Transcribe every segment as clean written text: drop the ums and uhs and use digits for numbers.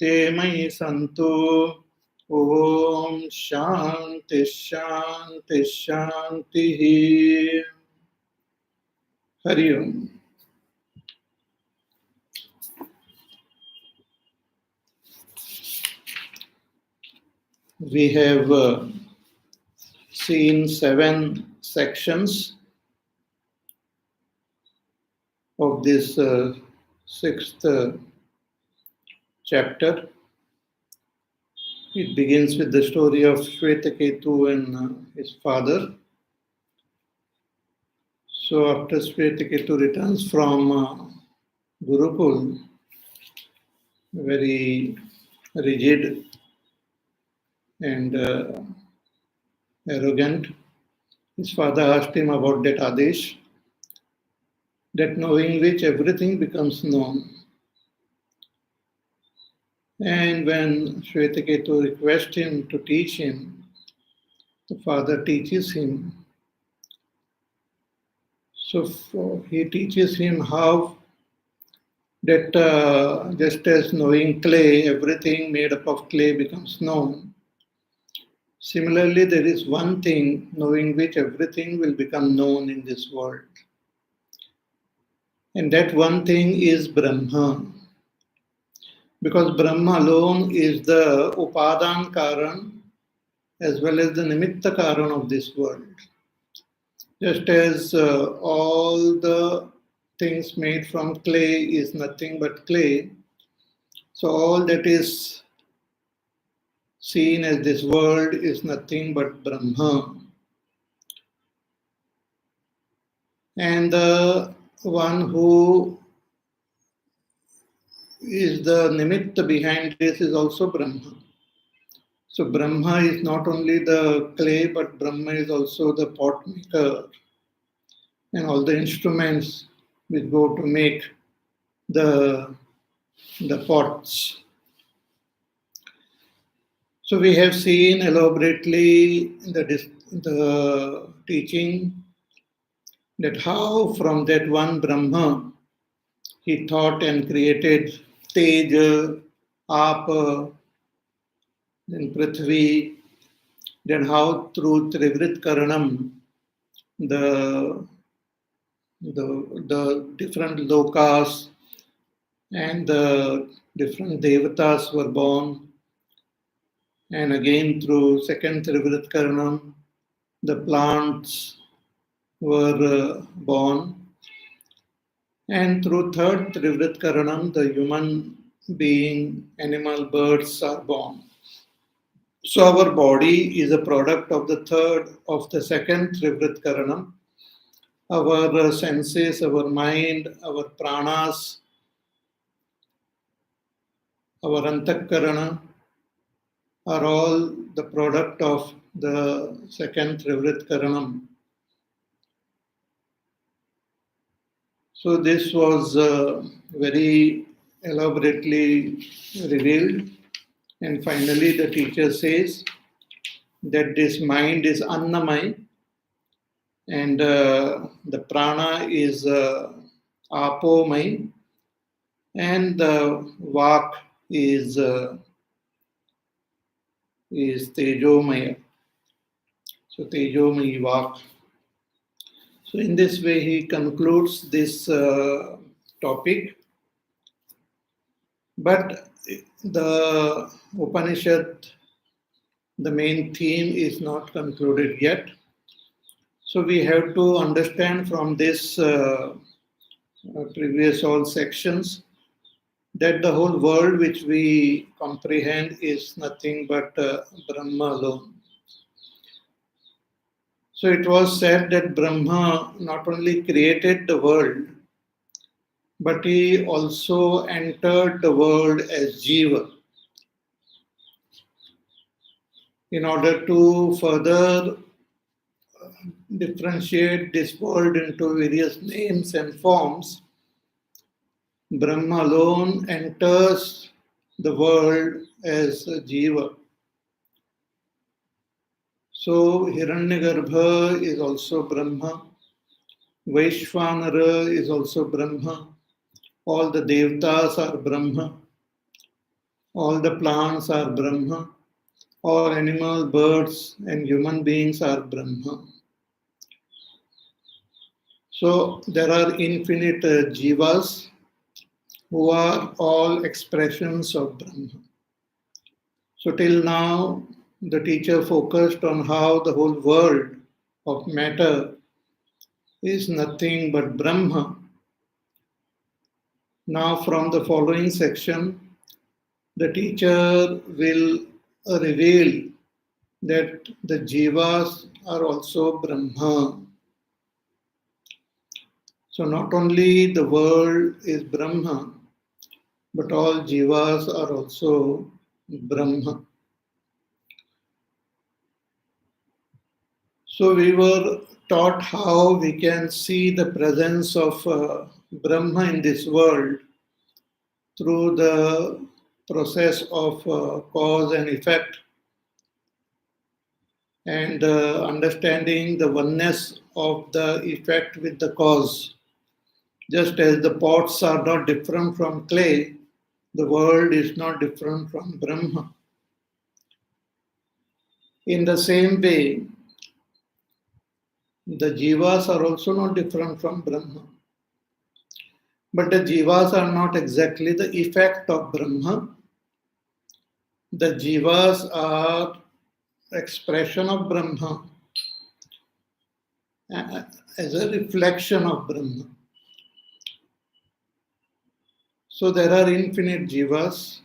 ते मयि सन्तु. ॐ शान्ति शान्ति शान्तिः. हरि ओम्. We have seen 7 sections of this 6th chapter. It begins with the story of Shvetaketu and his father. So after Shvetaketu returns from Gurukul, very rigid and arrogant, his father asked him about that Adesh, that knowing which everything becomes known. And when Shvetaketu requests him to teach him, the father teaches him. So he teaches him how that just as knowing clay, everything made up of clay becomes known. Similarly, there is one thing knowing which everything will become known in this world. And that one thing is Brahma. Because Brahma alone is the Upadan Karan as well as the Nimitta Karan of this world. Just as all the things made from clay is nothing but clay, so all that is seen as this world is nothing but Brahma. And the one who is the nimitta behind this is also Brahma. So Brahma is not only the clay, but Brahma is also the pot maker and all the instruments which go to make the pots. So we have seen elaborately the teaching that how from that one Brahma he thought and created Teja, Apa, then Prithvi, then how through Trivrit Karanam the different lokas and the different devatas were born, and again through second Trivrit Karanam the plants were born, and through third Trivrit Karanam the human being, animal, birds are born. So our body is a product of the second Trivrit Karanam. Our senses, our mind, our pranas, our antakarana are all the product of the second Trivrit Karanam. So this was very elaborately revealed. And finally the teacher says that this mind is Annamay and the prana is Apomay and the Vak is Tejomaya. So Tejomaya Vak. So in this way he concludes this topic. But the Upanishad, the main theme is not concluded yet. So we have to understand from this previous all sections that the whole world which we comprehend is nothing but Brahma alone. So it was said that Brahma not only created the world, but he also entered the world as Jiva in order to further differentiate this world into various names and forms. Brahma alone enters the world as a Jiva. So Hiranyagarbha is also Brahma, Vaishvanara is also Brahma, all the Devatas are Brahma. All the plants are Brahma. All animals, birds, and human beings are Brahma. So there are infinite jivas who are all expressions of Brahma. So till now, the teacher focused on how the whole world of matter is nothing but Brahma. Now from the following section, the teacher will reveal that the jivas are also Brahma. So not only the world is Brahma, but all jivas are also Brahma. So we were taught how we can see the presence of Brahma in this world through the process of cause and effect, and understanding the oneness of the effect with the cause. Just as the pots are not different from clay, the world is not different from Brahma. In the same way, the jivas are also not different from Brahma. But the jivas are not exactly the effect of Brahma. The jivas are expression of Brahma as a reflection of Brahma. So there are infinite jivas,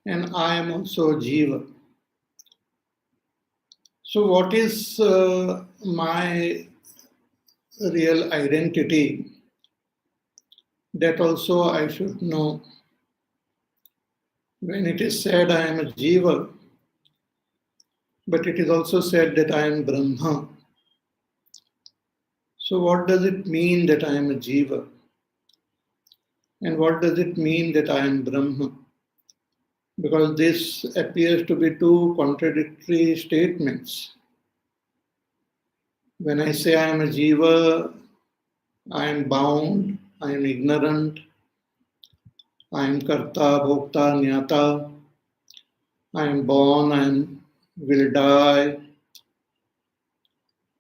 and I am also a jiva. So what is my real identity? That also I should know. When it is said I am a jiva, but it is also said that I am Brahma. So what does it mean that I am a jiva? And what does it mean that I am Brahma? Because this appears to be two contradictory statements. When I say I am a jiva, I am bound, I am ignorant, I am karta, bhokta, jnata, I am born, will die.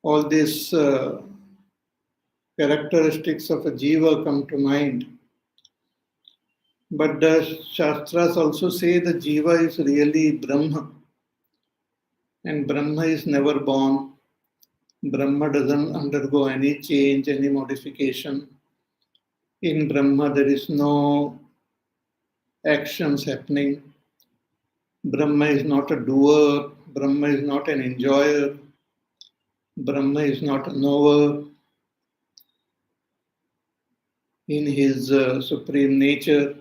All these characteristics of a jiva come to mind. But the Shastras also say the jiva is really Brahma. And Brahma is never born. Brahma doesn't undergo any change, any modification. In Brahma, there is no actions happening. Brahma is not a doer. Brahma is not an enjoyer. Brahma is not a knower in his supreme nature.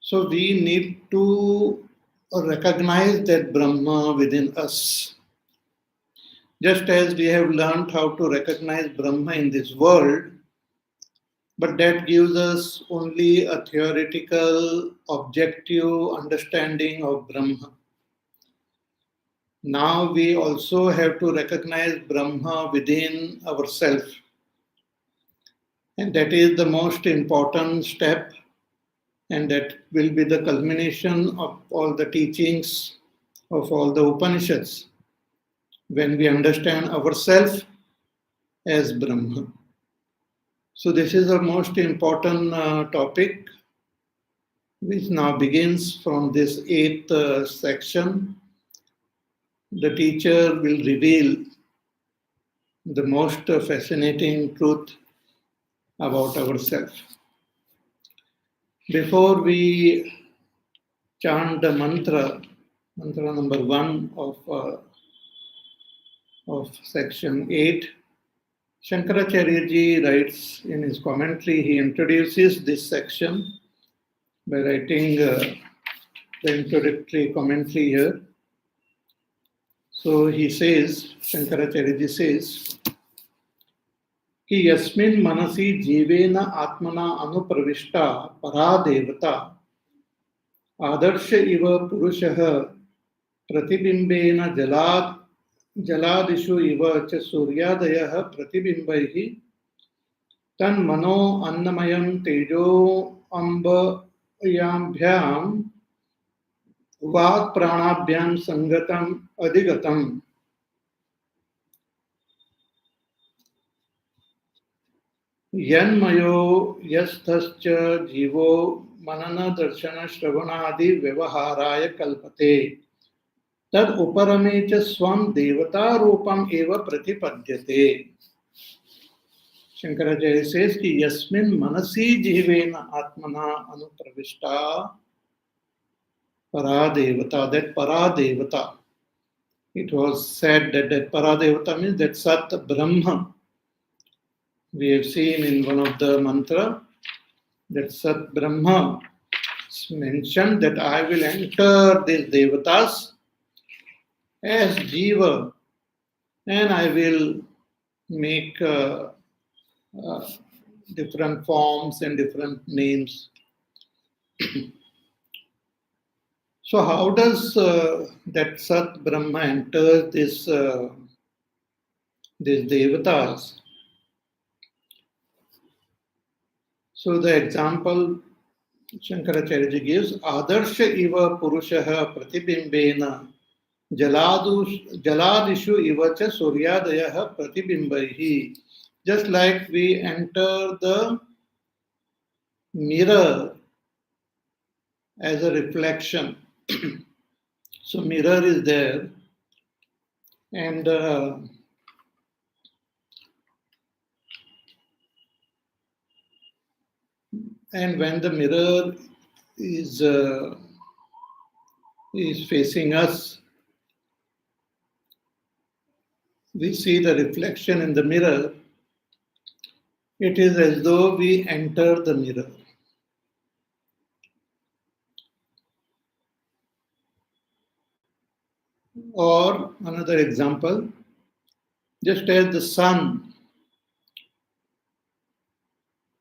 So we need to recognize that Brahma within us. Just as we have learned how to recognize Brahma in this world, but that gives us only a theoretical, objective understanding of Brahma. Now we also have to recognize Brahma within ourselves. And that is the most important step, and that will be the culmination of all the teachings of all the Upanishads, when we understand ourselves as Brahma. So this is the most important topic, which now begins from this 8th section. The teacher will reveal the most fascinating truth about ourselves. Before we chant the mantra number 1 of section 8, Shankaracharya ji writes in his commentary, he introduces this section by writing the introductory commentary here. So he says, Shankaracharya ji says, कि यस्मिन् मनसि जीवेन आत्मना अनुप्रविष्टा परा देवता आदर्श इव पुरुषः प्रतिबिंबेन जलादिषु इव च सूर्यादयः प्रतिबिंबैः तन्मनो अन्नमयं तेजो अम्ब yambhyam vak pranabhyam sangatam adhigatam. Yanmayo yasthascha jivo manana darshana shravanadi vyavahārāya kalpate. Tad uparame cha swam devata rupam eva pratipadyate. Shankaracharya says ki yasmin manasi jivena atmana anupravishta paradevata. That paradevata. It was said that paradevata means that Sat Brahma. We have seen in one of the mantra that Sat Brahma mentioned that I will enter these devatas as Jiva and I will make different forms and different names. So how does that Sat Brahma enter these devatas? So the example Shankaracharya gives, Adarsha iva purushaha pratibimbena jaladishu iva cha suryadayaha pratibimbaihi. Just like we enter the mirror as a reflection. So mirror is there and when the mirror is facing us, we see the reflection in the mirror. It is as though we enter the mirror. Or another example, just as the sun,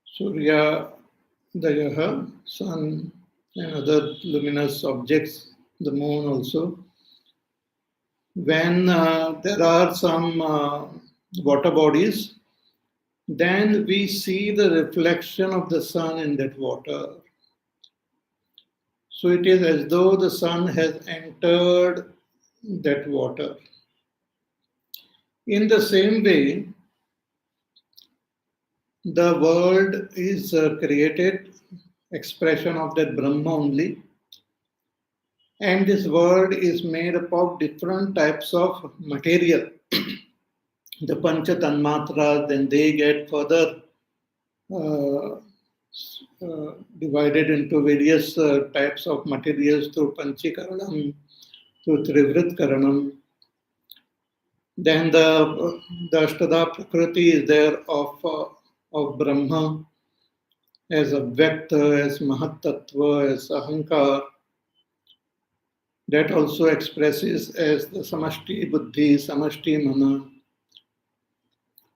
Surya Dayaha, sun and other luminous objects, the moon also, when there are some water bodies, then we see the reflection of the sun in that water. So it is as though the sun has entered that water. In the same way, the world is created, expression of that Brahma only. And this world is made up of different types of material. The Pancha Tanmatras, then they get further divided into various types of materials through Panchikaranam, through Trivrit Then the Ashtada Prakriti is there of Brahma as Avyakta, as Mahatattva, as Ahankar. That also expresses as the Samashti Buddhi, Samashti Mana.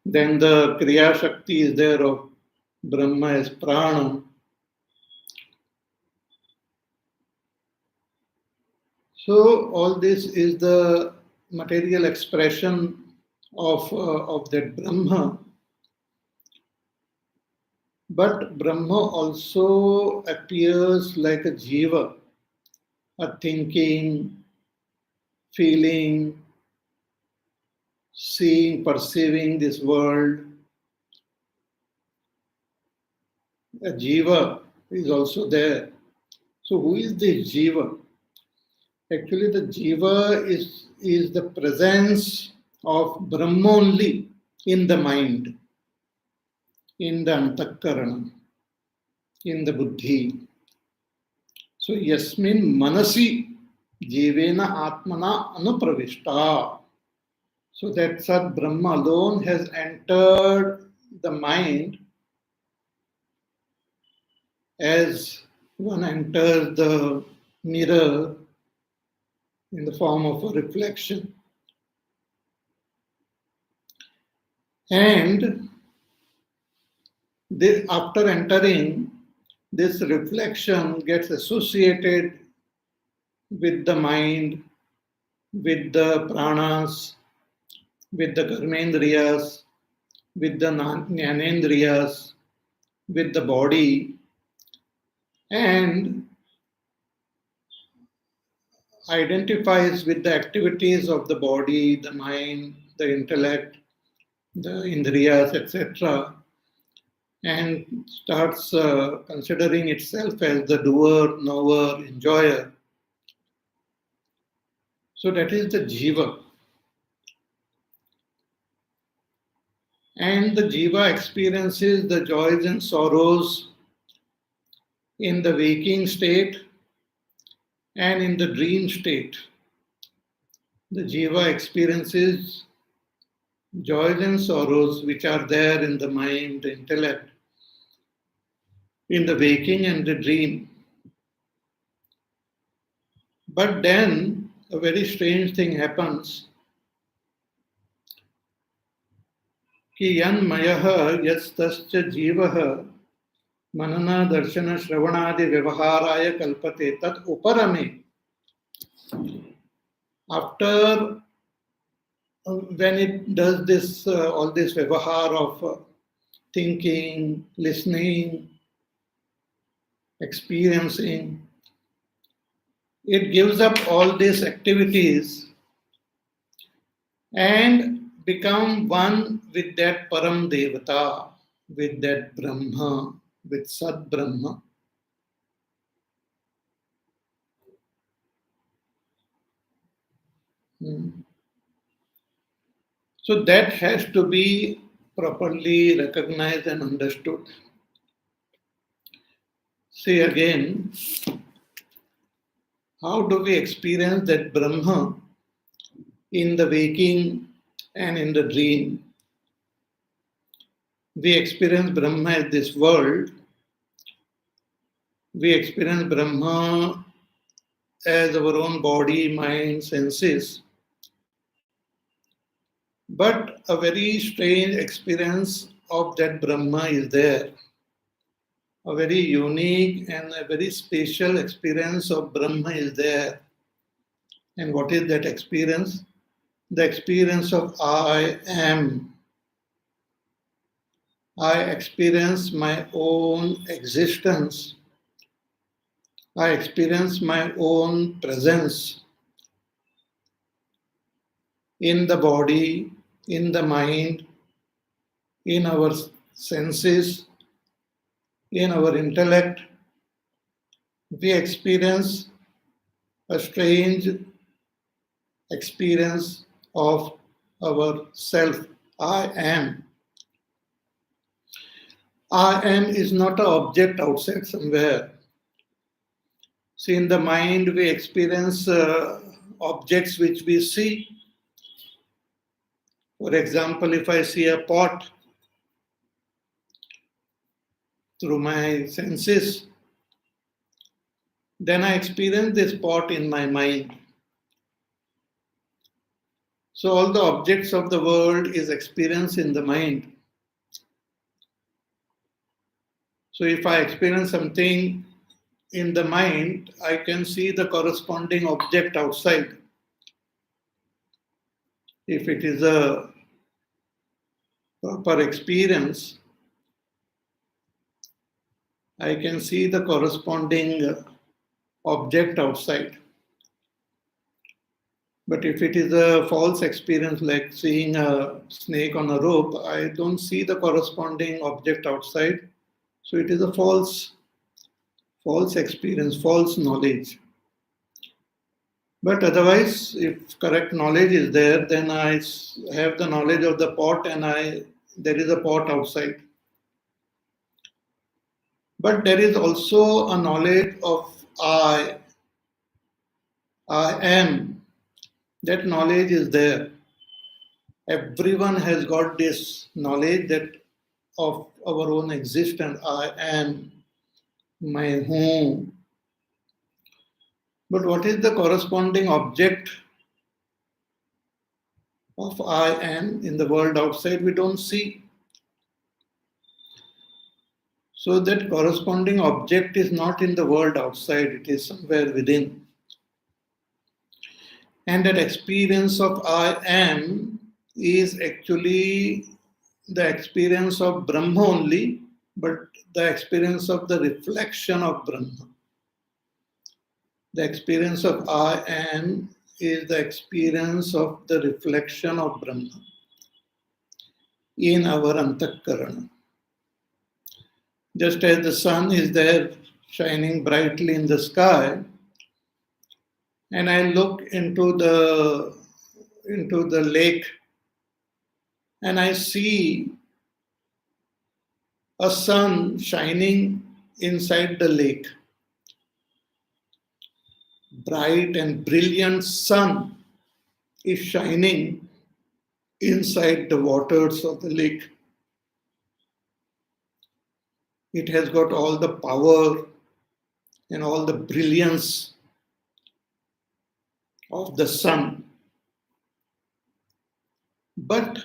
Then the Kriya Shakti is there of Brahma as Prana. So all this is the material expression of that Brahma. But Brahma also appears like a Jiva, a thinking, feeling, seeing, perceiving this world. A Jiva is also there. So who is this Jiva? Actually, the Jiva is the presence of Brahma only in the mind, in the Antakarana, in the Buddhi. So, Yasmin Manasi Jivena Atmana Anupravishta. So that Sat Brahma alone has entered the mind as one enters the mirror in the form of a reflection. And after entering, this reflection gets associated with the mind, with the pranas, with the karmendriyas, with the jnanendriyas, with the body. and identifies with the activities of the body, the mind, the intellect, the indriyas, etc., and starts considering itself as the doer, knower, enjoyer. So that is the jiva. And the jiva experiences the joys and sorrows in the waking state and in the dream state. The jiva experiences joys and sorrows which are there in the mind, the intellect, in the waking and the dream. But then a very strange thing happens. Ki yan mayaha yastascha jivaha manana darshana shravanadi vyavaharaya kalpate tat uparame. After when it does this all this vyavahar of thinking, listening, experiencing, it gives up all these activities and become one with that Param Devata, with that Brahma, with Sat Brahma. So that has to be properly recognized and understood. See again, how do we experience that Brahma in the waking and in the dream? We experience Brahma as this world. We experience Brahma as our own body, mind, senses. But a very strange experience of that Brahma is there. A very unique and a very special experience of Brahma is there. And what is that experience? The experience of I am. I experience my own existence. I experience my own presence in the body, in the mind, in our senses, in our intellect. We experience a strange experience of our self. I am. I am is not an object outside somewhere. See, in the mind, we experience objects which we see. For example, if I see a pot through my senses, then I experience this pot in my mind. So all the objects of the world is experienced in the mind. So if I experience something in the mind, I can see the corresponding object outside. If it is a proper experience, I can see the corresponding object outside. But if it is a false experience, like seeing a snake on a rope, I don't see the corresponding object outside. So it is a false experience, false knowledge. But otherwise, if correct knowledge is there, then I have the knowledge of the pot and there is a pot outside. But there is also a knowledge of I am. That knowledge is there. Everyone has got this knowledge that of our own existence. I am, my whom. But what is the corresponding object of I am in the world outside? We don't see. So that corresponding object is not in the world outside, it is somewhere within. And that experience of I am is actually the experience of Brahma only, but the experience of the reflection of Brahma. The experience of I am is the experience of the reflection of Brahma in our antakarana. Just as the sun is there shining brightly in the sky, and I look into the lake and I see a sun shining inside the lake. Bright and brilliant sun is shining inside the waters of the lake. It has got all the power and all the brilliance of the sun. But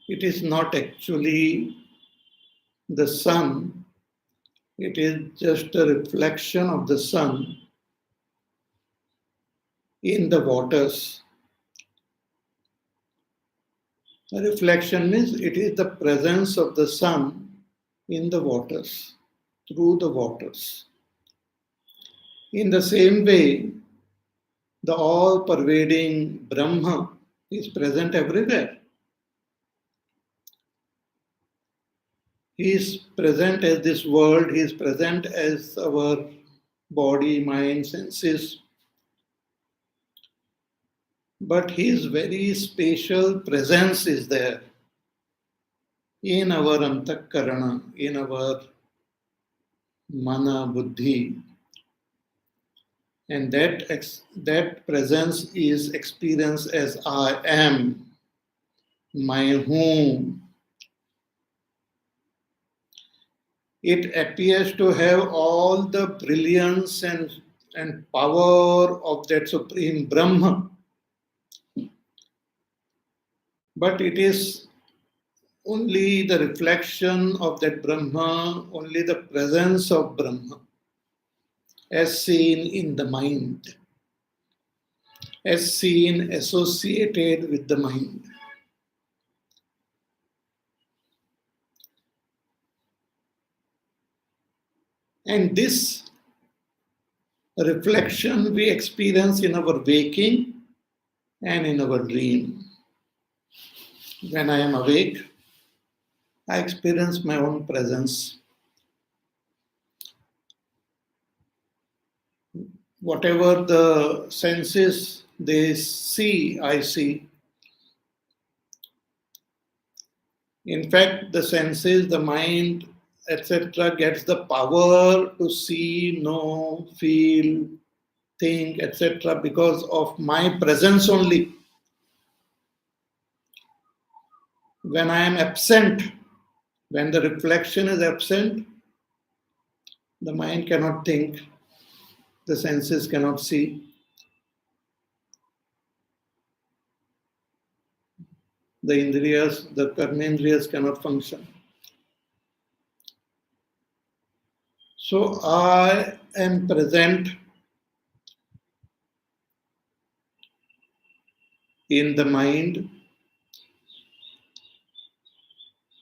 it is not actually the sun, it is just a reflection of the sun in the waters. A reflection means it is the presence of the sun in the waters, through the waters. In the same way, the all-pervading Brahma is present everywhere. He is present as this world, he is present as our body, mind, senses. But his very spatial presence is there in our antakarana, in our mana, buddhi. And that presence is experienced as I am, my home. It appears to have all the brilliance and power of that Supreme Brahma. But it is only the reflection of that Brahma, only the presence of Brahma, as seen in the mind, as seen associated with the mind. And this reflection we experience in our waking and in our dream. When I am awake, I experience my own presence. Whatever the senses they see, I see. In fact, the senses, the mind, etc., gets the power to see, know, feel, think, etc., because of my presence only. When I am absent, when the reflection is absent, the mind cannot think, the senses cannot see. The indriyas, the karmendriyas cannot function. So I am present in the mind,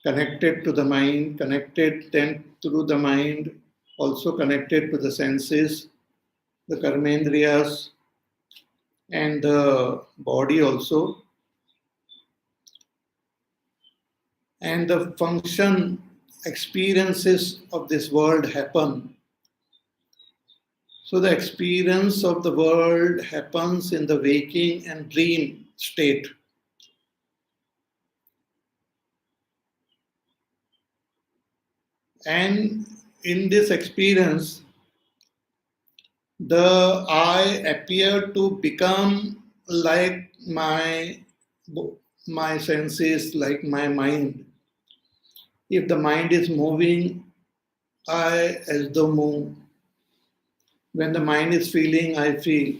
connected to the mind, connected then through the mind, also connected to the senses, the karmendriyas, and the body also. And the function experiences of this world happen. So the experience of the world happens in the waking and dream state. And in this experience, the I appear to become like my senses, like my mind. If the mind is moving, I as though move. When the mind is feeling, I feel.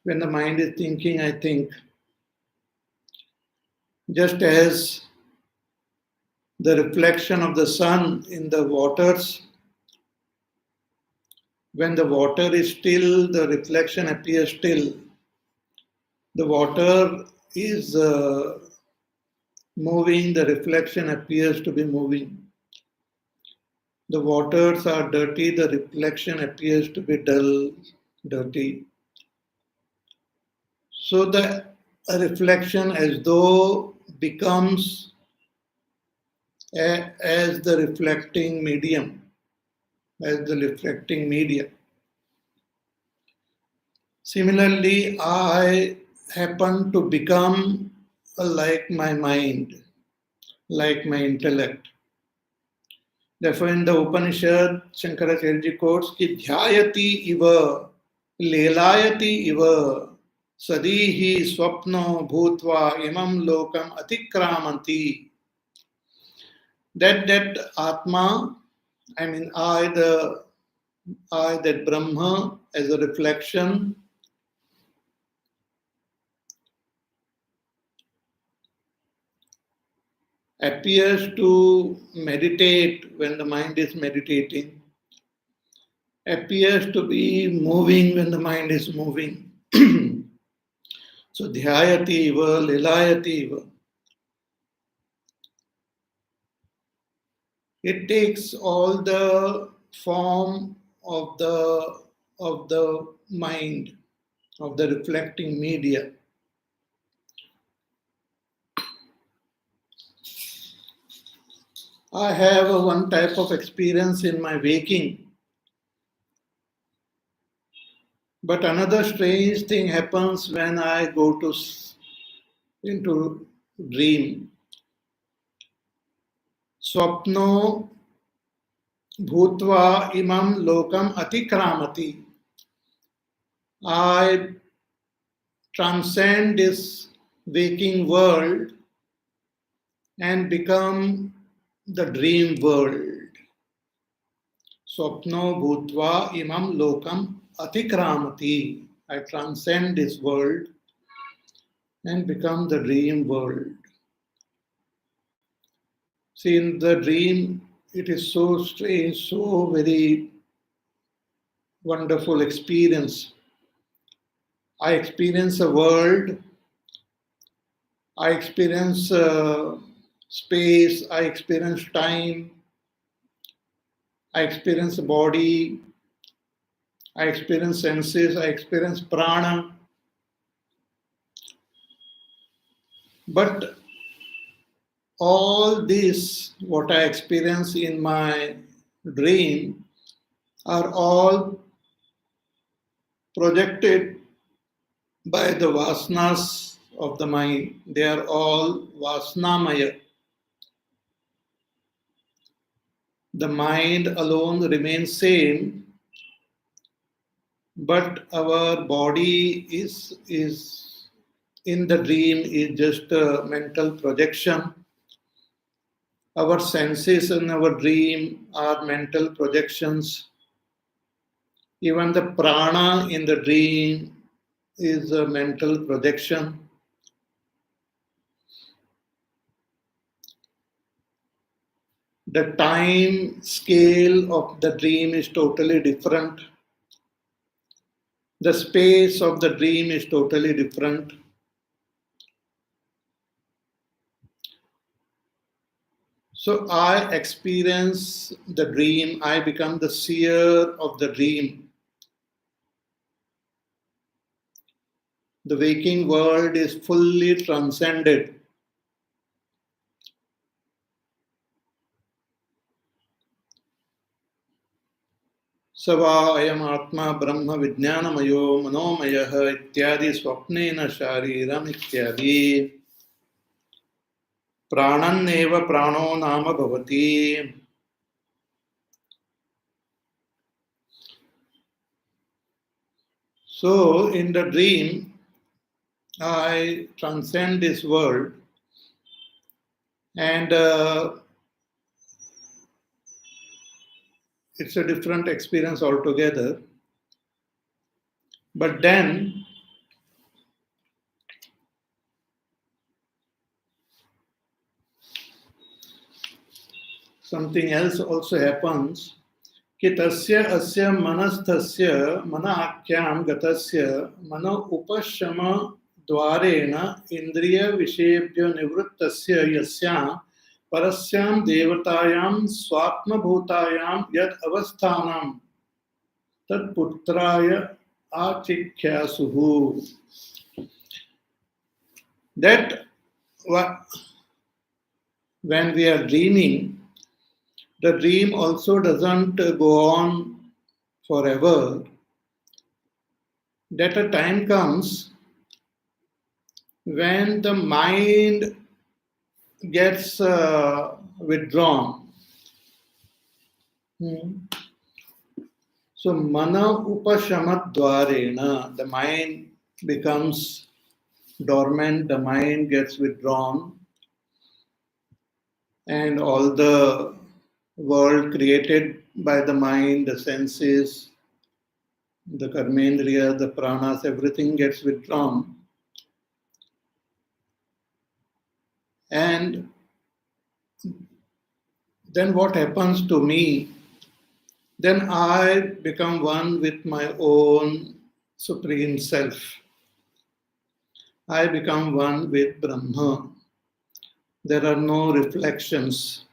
When the mind is thinking, I think. Just as the reflection of the sun in the waters, when the water is still, the reflection appears still. The water is moving, the reflection appears to be moving. The waters are dirty, the reflection appears to be dull, dirty. So the reflection as though becomes as the reflecting medium, as the reflecting medium. Similarly, I happen to become like my mind, like my intellect. Therefore, in the Upanishad, Shankaracharya quotes ki dhyayati iva, lelayati iva, sadihi swapno bhutva imam lokam atikramanti. That Atma, I mean I, that Brahma as a reflection, appears to meditate when the mind is meditating, appears to be moving when the mind is moving. So dhyayati iva, lelayati iva. It takes all the form of the mind, of the reflecting media. I have one type of experience in my waking. But another strange thing happens when I go into dream. Swapno bhutva imam lokam atikramati. I transcend this waking world and become the dream world. Swapno bhutva imam lokam atikramati. I transcend this world and become the dream world. See, in the dream, it is so strange, so very wonderful experience. I experience a world, I experience space, I experience time, I experience body, I experience senses, I experience prana. But all this, what I experience in my dream, are all projected by the vasanas of the mind. They are all vasanamaya. The mind alone remains same, but our body is in the dream is just a mental projection. Our senses in our dream are mental projections. Even the prana in the dream is a mental projection. The time scale of the dream is totally different. The space of the dream is totally different. So I experience the dream, I become the seer of the dream. The waking world is fully transcended. Sava ayam atma brahma vijnanamayo manomayah ityadi swapnena shariram ityadi prananneva prano nama bhavati. So in the dream, I transcend this world and it's a different experience altogether. But then something else also happens. कि तस्य अस्य मनस्थस्य मन आख्यां गतस्य मन उपशम द्वारेण इंद्रिय विषयेभ्यो निवृत्तस्य यस्या Parasyam Devatayam Swatma Bhutayam Yad Avasthanam Tad Putraya Achikyasuhu. That when we are dreaming, the dream also doesn't go on forever. That a time comes when the mind gets withdrawn. So, mana upashamat dwarena, the mind becomes dormant, the mind gets withdrawn, and all the world created by the mind, the senses, the karmendriya, the pranas, everything gets withdrawn. And then what happens to me? Then I become one with my own supreme self. I become one with Brahma. There are no reflections.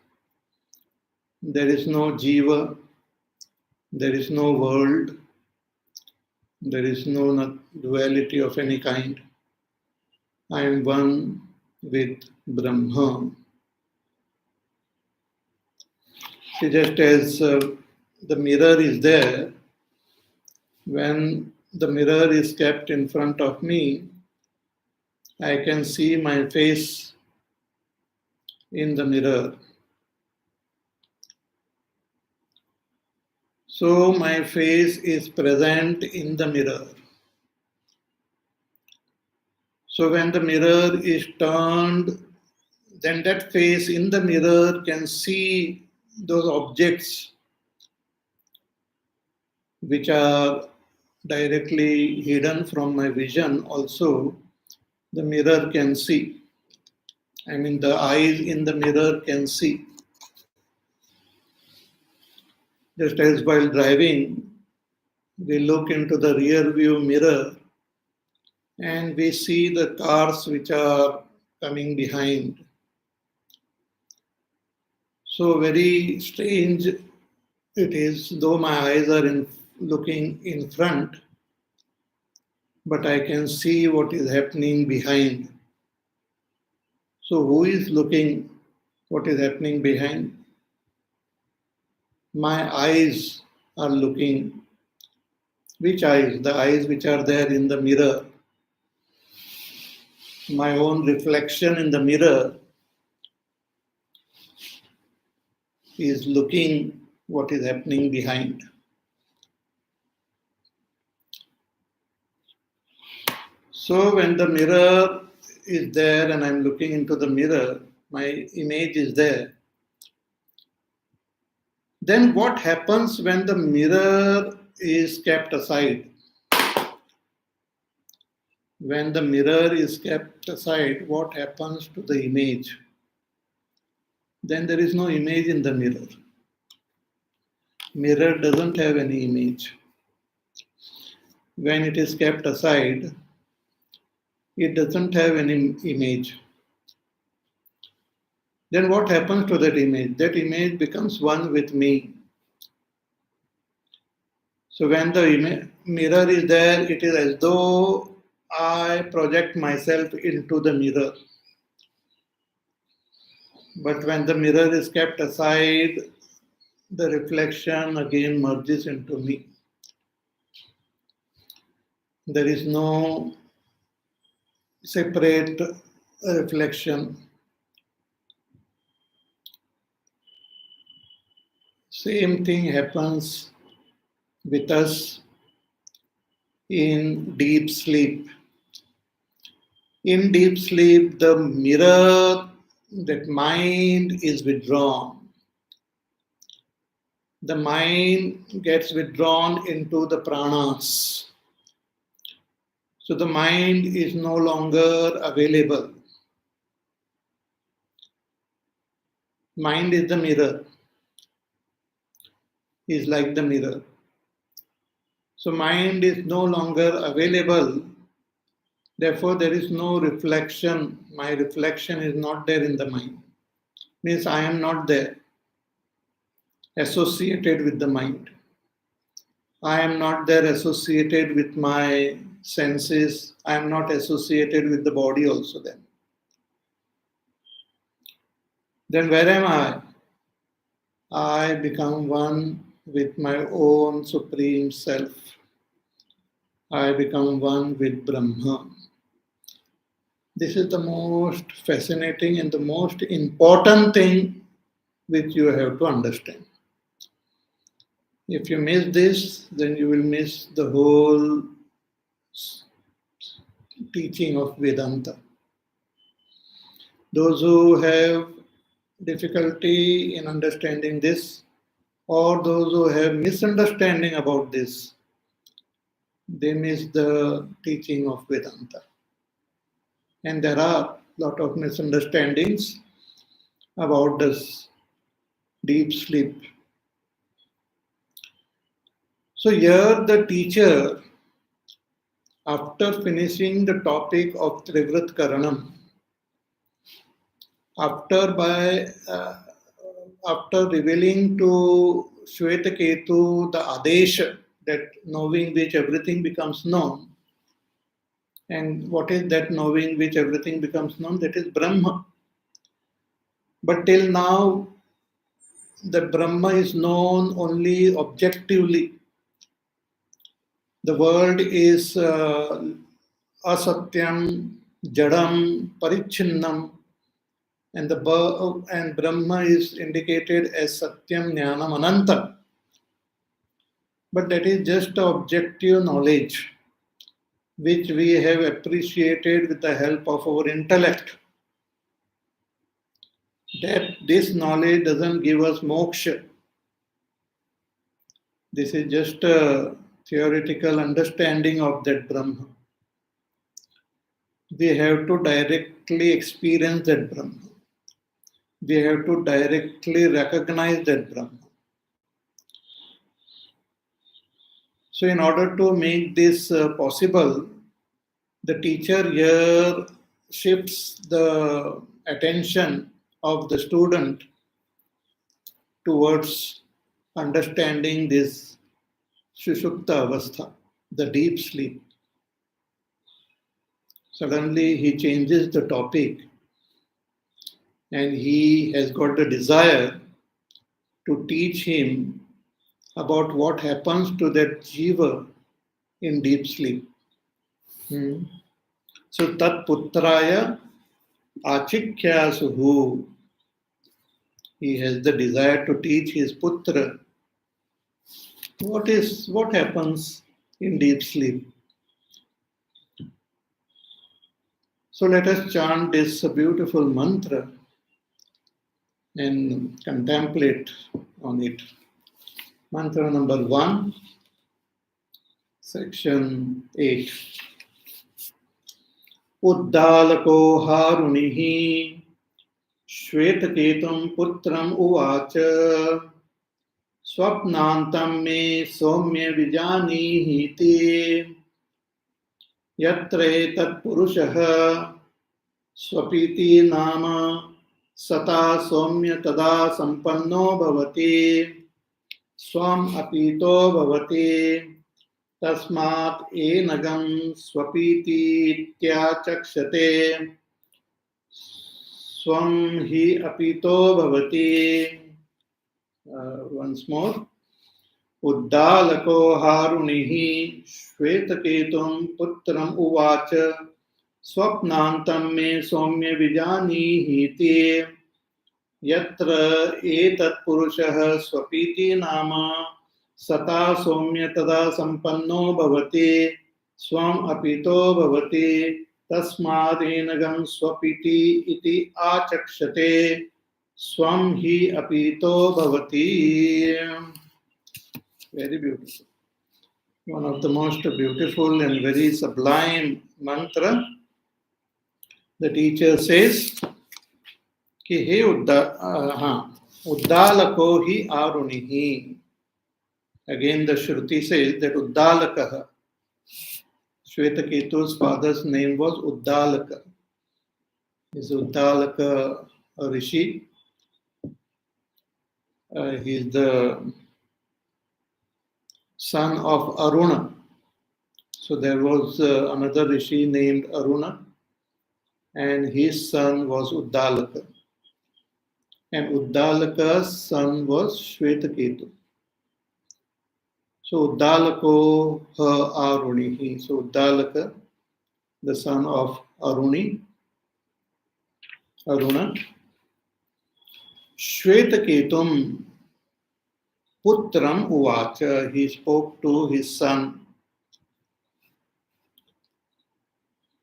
There is no Jiva. There is no world. There is no duality of any kind. I am one with Brahma. See, just as the mirror is there, when the mirror is kept in front of me, I can see my face in the mirror. So my face is present in the mirror. So when the mirror is turned, then that face in the mirror can see those objects which are directly hidden from my vision. Also, the mirror can see. I mean, the eyes in the mirror can see. Just as while driving, we look into the rear view mirror and we see the cars which are coming behind. So very strange it is, though my eyes are looking in front, but I can see what is happening behind. So who is looking what is happening behind? My eyes are looking. Which eyes? The eyes which are there in the mirror. My own reflection in the mirror is looking what is happening behind. So when the mirror is there and I'm looking into the mirror, my image is there. Then what happens when the mirror is kept aside? When the mirror is kept aside, what happens to the image? Then there is no image in the mirror. Mirror doesn't have any image. When it is kept aside, it doesn't have any image. Then what happens to that image? That image becomes one with me. So when the mirror is there, it is as though I project myself into the mirror. But when the mirror is kept aside, the reflection again merges into me. There is no separate reflection. Same thing happens with us in deep sleep. In deep sleep, the mirror, that mind is withdrawn. The mind gets withdrawn into the pranas. So the mind is no longer available. Mind is the mirror, is like the mirror. So mind is no longer available. Therefore, there is no reflection. My reflection is not there in the mind. means I am not there, associated with the mind. I am not there associated with my senses. I am not associated with the body also then. Then where am I? I become one with my own supreme self. I become one with Brahma. This is the most fascinating and the most important thing which you have to understand. If you miss this, then you will miss the whole teaching of Vedanta. Those who have difficulty in understanding this, or those who have misunderstanding about this, they miss the teaching of Vedanta. And there are a lot of misunderstandings about this deep sleep. So here the teacher, after finishing the topic of Trivrit Karanam, after revealing to Shvetaketu the Adesha, that knowing which everything becomes known, and what is that knowing which everything becomes known? That is Brahma. But till now, the Brahma is known only objectively. The world is asatyam, jadam, parichinnam, and Brahma is indicated as satyam, jnanam, anantam. But that is just objective knowledge, which we have appreciated with the help of our intellect. That this knowledge doesn't give us moksha. This is just a theoretical understanding of that Brahma. We have to directly experience that Brahma. We have to directly recognize that Brahma. So in order to make this possible, the teacher here shifts the attention of the student towards understanding this Shushupta Avastha, the deep sleep. Suddenly he changes the topic and he has got the desire to teach him about what happens to that Jiva in deep sleep. So Tat Putraya Achikyasuhu. He has the desire to teach his Putra what happens in deep sleep. So let us chant this beautiful mantra and contemplate on it. Mantra number 1, section 8. Uddalako harunihi Shvetaketum putram uvacha Swapnantam me somya vijanihiti Yatre tat purushaha Swapiti nama Sata somya tada sampanno bhavati Swam apito bhavati Tasmat enagam swapiti ityachakshate Swam hi apito bhavati. Once more. Uddalako harunihi Shvetaketum putram uvacha Swapnantam me somya vijanihiti Yatra etat purushah swapiti nama Sata somya tada sampanno bhavati Swam apito bhavati Tasmad enagam swapiti iti achakshate Swam hi apito bhavati. Very beautiful. One of the most beautiful and very sublime mantra. The teacher says, कि हे Uddalako hi arunihi. Again the Shruti says that Uddalaka, Shvetaketu's father's name was Uddalaka. Is Uddalaka Rishi. He is the son of Aruna. So there was another rishi named Aruna, and his son was Uddalaka. And Uddalaka's son was Shvetaketu. So Uddalako ha Arunihi. So Uddalaka, the son of Aruna, Shvetaketum Putram Uvacha, he spoke to his son.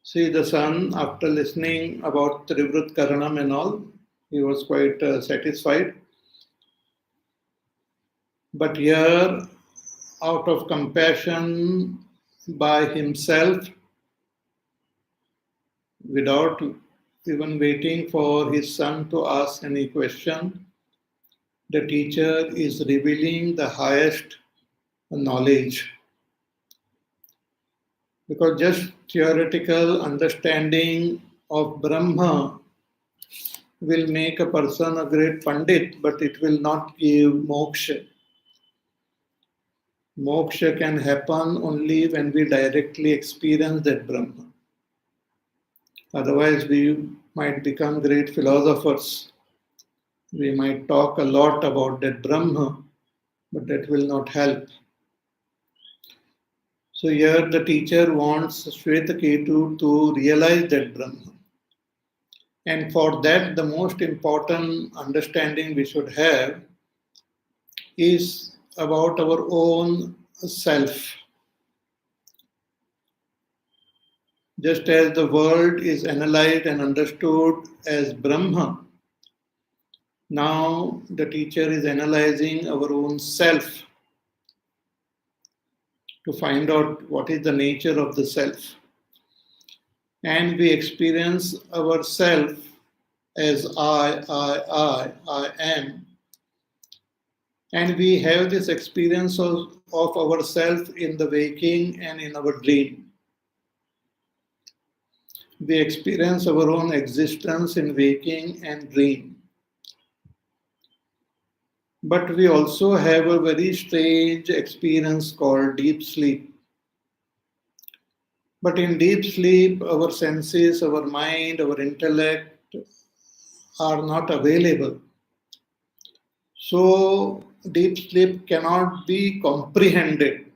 See, the son, after listening about Trivrut Karanam and all, he was quite satisfied. But here, out of compassion by himself, without even waiting for his son to ask any question, the teacher is revealing the highest knowledge. Because just theoretical understanding of Brahma will make a person a great Pandit, but it will not give moksha. Moksha can happen only when we directly experience that Brahma. Otherwise, we might become great philosophers. We might talk a lot about that Brahma, but that will not help. So here the teacher wants Shvetaketu to realize that Brahma. And for that, the most important understanding we should have is about our own self. Just as the world is analyzed and understood as Brahma, now the teacher is analyzing our own self to find out what is the nature of the self. And we experience ourself as I am. And we have this experience of ourself in the waking and in our dream. We experience our own existence in waking and dream. But we also have a very strange experience called deep sleep. But in deep sleep, our senses, our mind, our intellect are not available. So deep sleep cannot be comprehended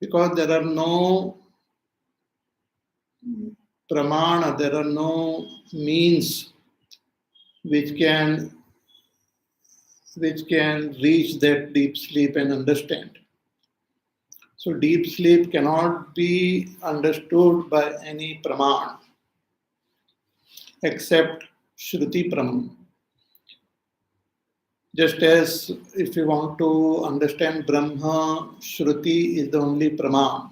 because there are no pramana, there are no means which can reach that deep sleep and understand. So deep sleep cannot be understood by any praman except Shruti Praman. Just as if you want to understand Brahma, Shruti is the only praman.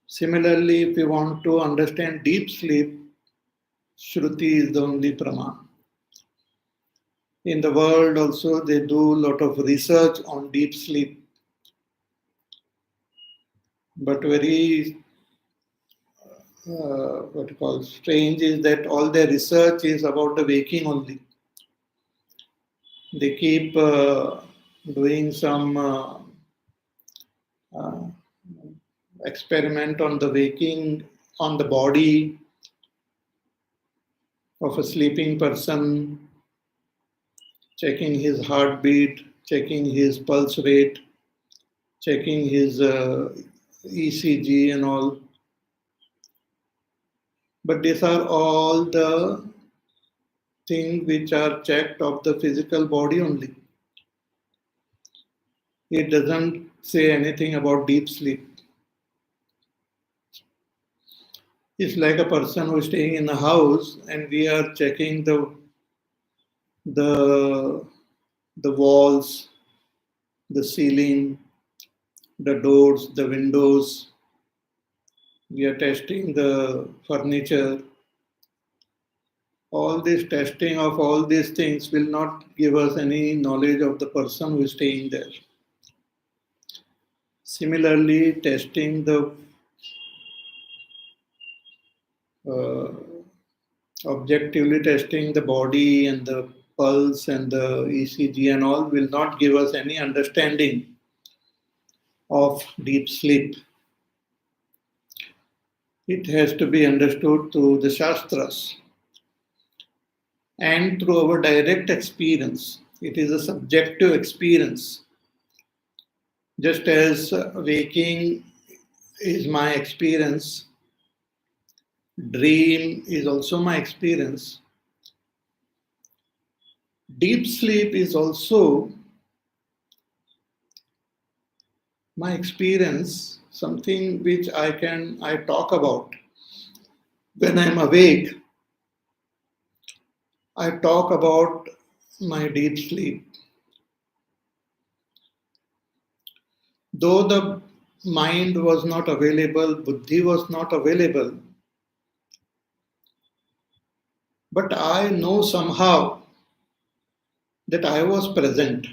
Similarly, if you want to understand deep sleep, Shruti is the only praman. In the world also, they do a lot of research on deep sleep. But very strange is that all their research is about the waking only. They keep doing some experiment on the waking, on the body of a sleeping person, checking his heartbeat, checking his pulse rate, checking his ECG and all. But these are all the things which are checked of the physical body only. It doesn't say anything about deep sleep. It's like a person who is staying in a house and we are checking the walls, the ceiling, the doors, the windows. We are testing the furniture. All this testing of all these things will not give us any knowledge of the person who is staying there. Similarly, testing the objectively testing the body and the pulse and the ECG and all will not give us any understanding of deep sleep. It has to be understood through the Shastras and through our direct experience. It is a subjective experience. Just as waking is my experience, dream is also my experience. Deep sleep is also my experience, something which I talk about. When I'm awake, I talk about my deep sleep. Though the mind was not available, buddhi was not available, but I know somehow that I was present.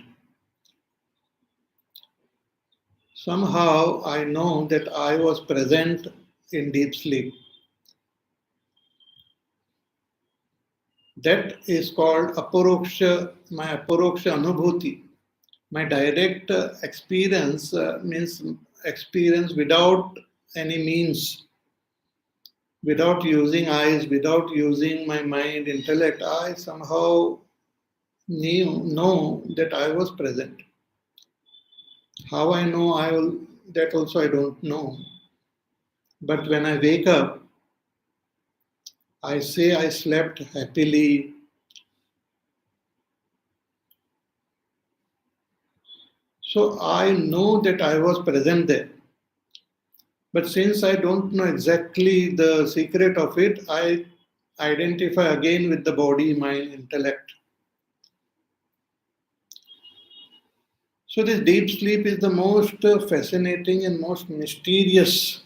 Somehow I know that I was present in deep sleep. That is called aparoksha, my aparoksha anubhuti. My direct experience means experience without any means, without using eyes, without using my mind, intellect. I somehow know that I was present. How I know that also I don't know. But when I wake up, I say I slept happily. So I know that I was present there. But since I don't know exactly the secret of it, I identify again with the body, mind, intellect. So this deep sleep is the most fascinating and most mysterious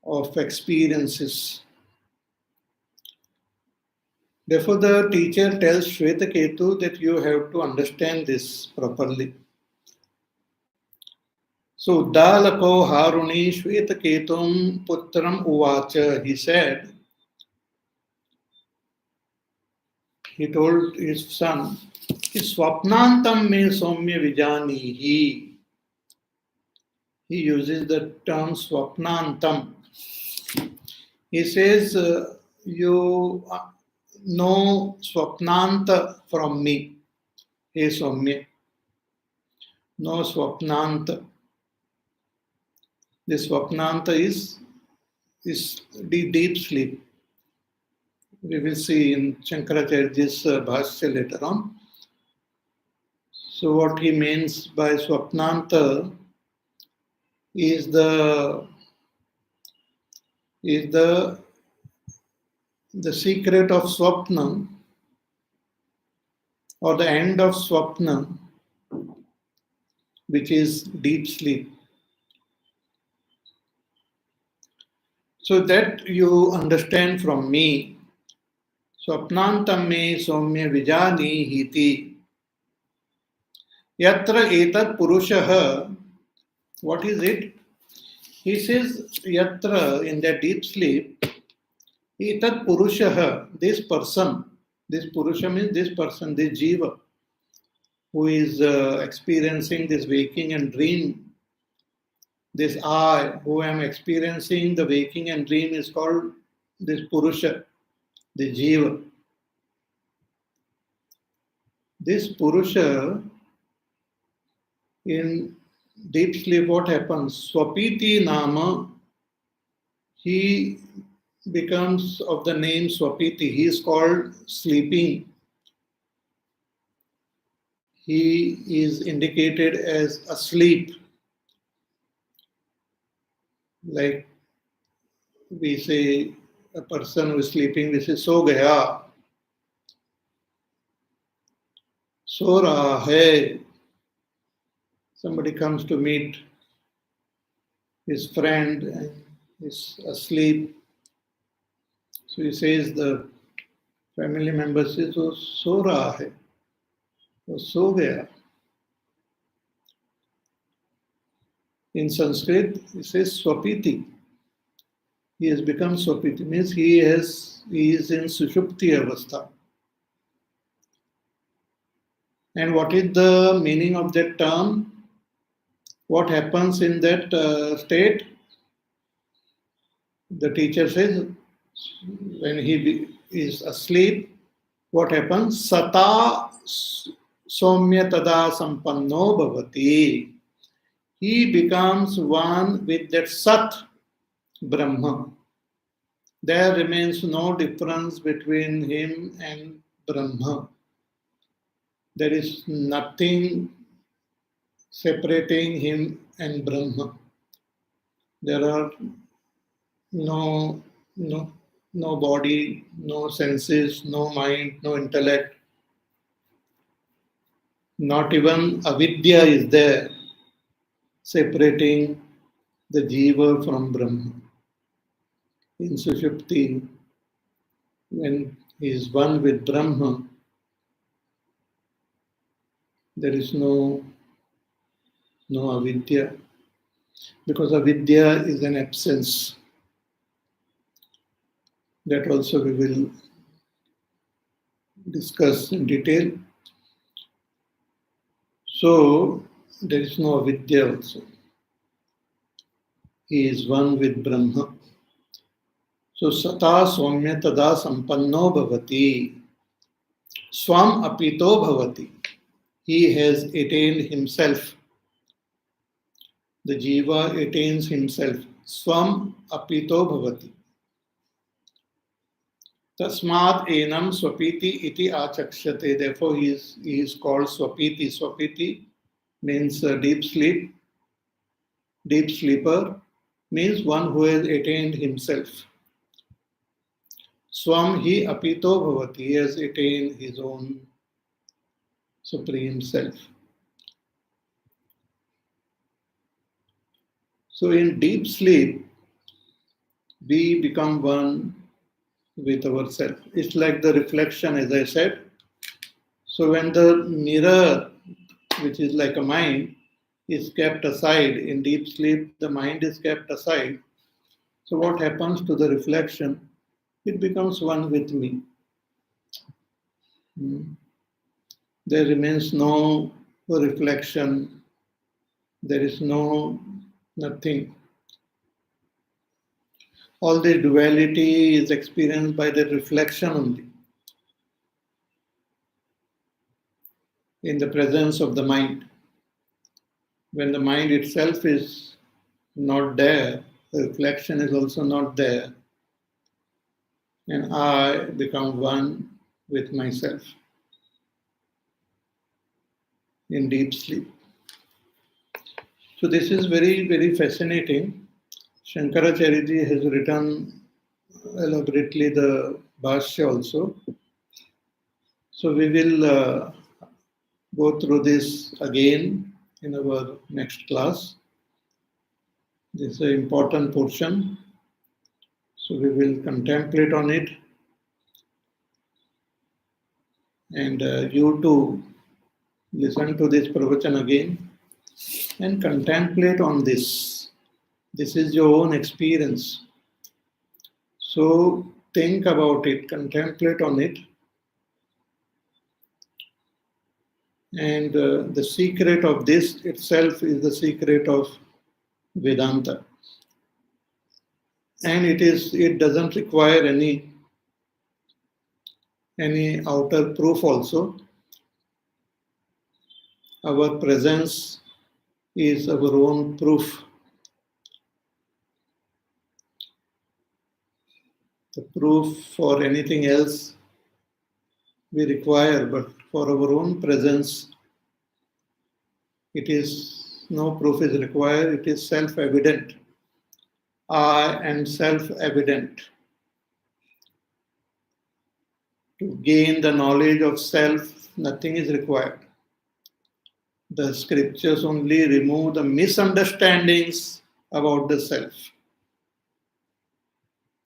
of experiences. Therefore, the teacher tells Shvetaketu that you have to understand this properly. So, Uddalako Haruni Shvetaketum Putram Uvacha, he said, he told his son, Swapnantam me somya vijanihi. He uses the term Swapnantam. He says, you know Swapnanta from me. He somya. No Swapnanta. This Swapnanta is the deep sleep. We will see in Shankaracharya's Bhashya later on. So what he means by Swapnanta is the secret of Swapna or the end of Swapna, which is deep sleep. So that you understand from me. Swapnantam me somya vijani hiti. Yatra etat purushaha. What is it? He says, yatra, in that deep sleep, etat purushaha, this person, this purusha means this person, this jiva, who is experiencing this waking and dream. This I, who am experiencing the waking and dream, is called this purusha, the jiva. This purusha, in deep sleep, what happens? Swapiti nama, he becomes of the name Swapiti. He is called sleeping. He is indicated as asleep. Like we say, a person who is sleeping, we say, so gaya. So raha hai. Somebody comes to meet his friend and is asleep. So he says, the family member says, oh, so raha hai. Oh, so gaya. In Sanskrit, it says swapiti. He has become swapiti, means he is in sushupti avastha. And what is the meaning of that term? What happens in that state? The teacher says, when he is asleep, what happens? Sata somya tada sampanno bhavati. He becomes one with that Sat, Brahma. There remains no difference between him and Brahma. There is nothing separating him and Brahma. There are no, no, no body, no senses, no mind, no intellect. Not even avidya is there separating the Jiva from Brahma. In Sushupti, when he is one with Brahma, there is no avidya, because avidya is an absence. That also we will discuss in detail. So there is no avidya also. He is one with Brahma. So sata soumya tada sampanno bhavati. Swam apito bhavati. He has attained himself. The jiva attains himself. Swam apito bhavati. Tasmat enam swapiti iti achakshate. Therefore, he is called swapiti. Swapiti means deep sleep. Deep sleeper means one who has attained himself. Swam hi apito bhavati. He has attained his own supreme self. So in deep sleep, we become one with ourselves. It's like the reflection, as I said. So when the mirror, which is like a mind, is kept aside, in deep sleep, the mind is kept aside. So what happens to the reflection? It becomes one with me. There remains no reflection. There is nothing. All the duality is experienced by the reflection only. In the presence of the mind. When the mind itself is not there, the reflection is also not there. And I become one with myself in deep sleep. So this is very, very fascinating. Shankaracharya has written elaborately the Bhashya also. So we will go through this again in our next class. This is an important portion. So we will contemplate on it. And you too listen to this pravachan again and contemplate on this. This is your own experience. So think about it, contemplate on it. And the secret of this itself is the secret of Vedanta. And it doesn't require any outer proof also. Our presence is our own proof. The proof for anything else we require, but for our own presence, no proof is required, it is self-evident. I am self-evident. To gain the knowledge of self, nothing is required. The scriptures only remove the misunderstandings about the self.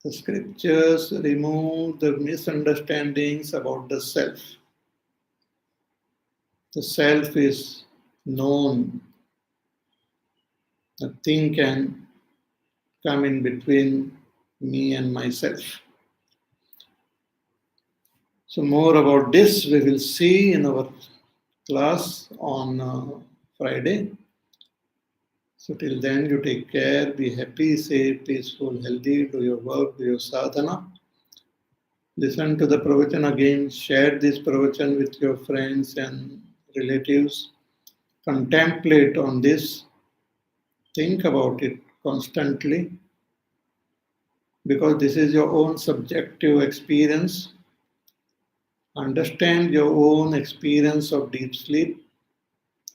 The scriptures remove the misunderstandings about the self. The self is known. Nothing can come in between me and myself. So more about this we will see in our class on Friday. So till then, you take care, be happy, safe, peaceful, healthy, do your work, do your sadhana. Listen to the pravachan again, share this pravachan with your friends and relatives. Contemplate on this, think about it constantly, because this is your own subjective experience. Understand your own experience of deep sleep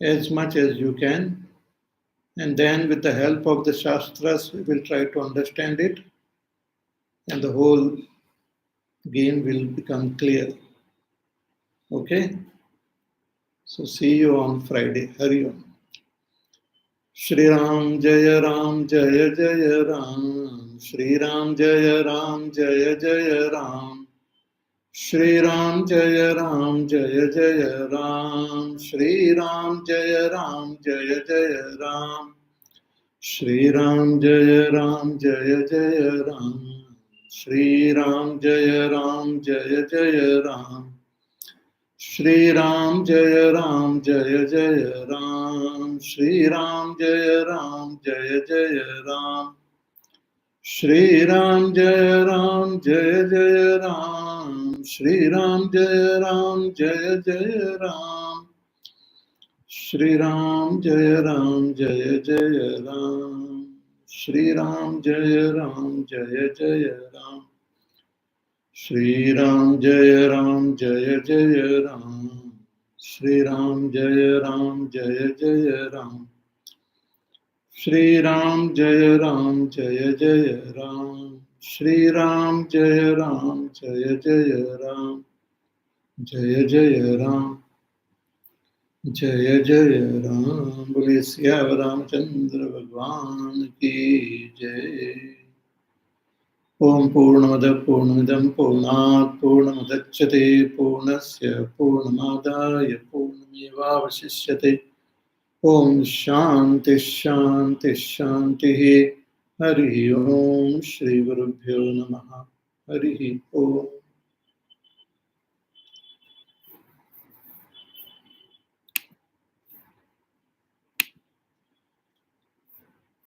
as much as you can, and then with the help of the Shastras, we will try to understand it, and the whole game will become clear. Okay? So see you on Friday. Hari Om. Shri Ram Jaya Ram Jaya Jaya Ram. Shri Ram Jaya Ram Jaya Jaya Ram. Shri Ram Jaya Ram Jaya Jaya Ram. Shri Ram Jaya Ram Jaya Jaya Ram. Shri Ram Jaya Ram Jaya Jaya Ram. Shri Ram Jaya Ram Jaya Jaya Ram. Shri Ram Jaya Ram Jaya Jaya Ram. Shri Ram Jaya Ram Jaya Jaya Ram. Shri Ram Jaya Ram Jaya Jaya Ram. Shri Ram Jaya Ram Jaya Jaya Ram. Shri Ram Jaya Ram Jaya Jaya Ram. Shri Ram Jaya Ram Jaya Jaya Ram. Shri Ram Jaya Ram Jaya Jaya Ram. Shri Ram Jaya Ram Jaya Jaya Ram. Shri Ram Jaya Ram Jaya Jaya Ram. Shri Ram Jaya Ram Jaya Jaya Ram. Jaya Jaya Ram. Jaya Jaya Ram. Bole Siyava Ramchandra Bhagwan ki Jai. Om Purnamada Purnamidam Purnat Purnamudachyate Purnasya Purnamadaya Purnamevavasishyate. Om Shanti Shanti Shanti. Hari Om Shri Gurubhyo Namaha. Hari Om.